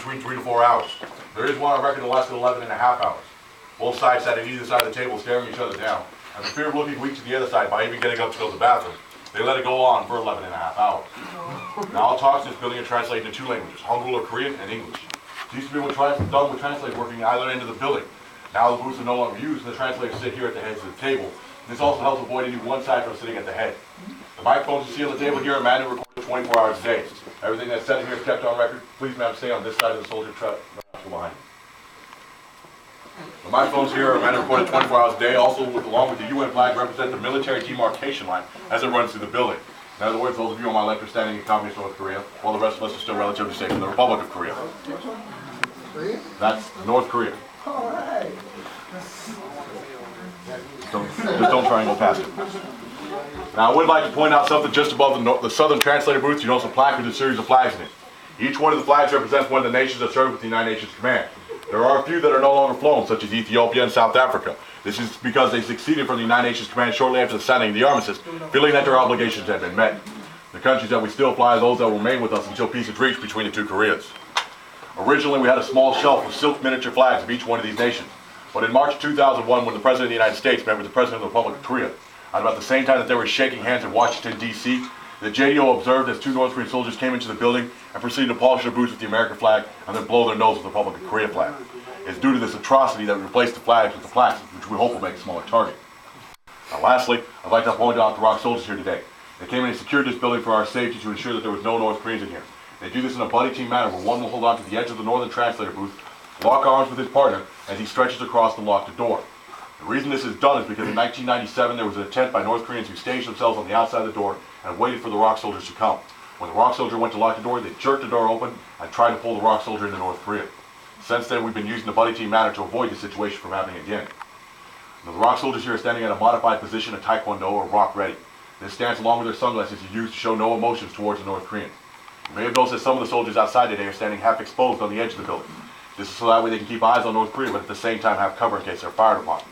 between 3 to 4 hours. There is one on record that lasted 11 and a half hours. Both sides sat at either side of the table staring each other down, and for fear of looking weak to the other side by even getting up to go to the bathroom, they let it go on for 11 and a half hours. Now all talks in this building are translated into 2 languages, Hangul or Korean and English. It used to be done with translators working at either end of the building. Now the booths are no longer used and the translators sit here at the heads of the table. This also helps avoid any one side from sitting at the head. The microphones you see on the table here are manually recorded 24 hours a day. Everything that's said here is kept on record. Please, ma'am, stay on this side of the soldier truck. Go behind you. The microphones here are manually recorded 24 hours a day. Also, along with the UN flag, represent the military demarcation line as it runs through the building. In other words, those of you on my left are standing in communist North Korea, while the rest of us are still relatively safe in the Republic of Korea. That's North Korea. All right. Just don't try and go past it. Now, I would like to point out something just above the southern translator booth. You notice a plaque with a series of flags in it. Each one of the flags represents one of the nations that served with the United Nations Command. There are a few that are no longer flown, such as Ethiopia and South Africa. This is because they succeeded from the United Nations Command shortly after the signing of the armistice, feeling that their obligations had been met. The countries that we still fly are those that will remain with us until peace is reached between the 2 Koreas. Originally, we had a small shelf with silk miniature flags of each one of these nations. But in March 2001, when the President of the United States met with the President of the Republic of Korea, at about the same time that they were shaking hands in Washington, D.C., the JDO observed as 2 North Korean soldiers came into the building and proceeded to polish their boots with the American flag and then blow their nose with the Republic of Korea flag. It's due to this atrocity that we replaced the flags with the plaques, which we hope will make a smaller target. Now lastly, I'd like to point out the ROK soldiers here today. They came in and secured this building for our safety to ensure that there was no North Koreans in here. They do this in a buddy team manner where one will hold on to the edge of the northern translator booth, lock arms with his partner as he stretches across to lock the door. The reason this is done is because in 1997 there was an attempt by North Koreans who staged themselves on the outside of the door and waited for the ROK soldiers to come. When the ROK soldier went to lock the door, they jerked the door open and tried to pull the ROK soldier into North Korea. Since then, we've been using the buddy team manner to avoid this situation from happening again. Now, the ROK soldiers here are standing at a modified position of Taekwondo or ROK ready. This stance, along with their sunglasses, is used to show no emotions towards the North Koreans. You may have noticed that some of the soldiers outside today are standing half exposed on the edge of the building. This is so that way they can keep eyes on North Korea, but at the same time have cover in case they're fired upon.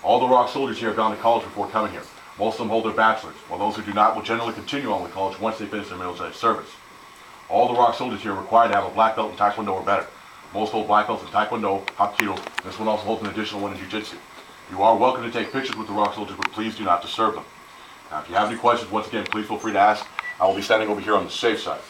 All the ROK soldiers here have gone to college before coming here. Most of them hold their bachelor's, while those who do not will generally continue on with college once they finish their military service. All the ROK soldiers here are required to have a black belt in Taekwondo or better. Most hold black belts in Taekwondo, Hapkido, and this one also holds an additional one in Jiu-Jitsu. You are welcome to take pictures with the ROK soldiers, but please do not disturb them. Now, if you have any questions, once again, please feel free to ask. I will be standing over here on the safe side.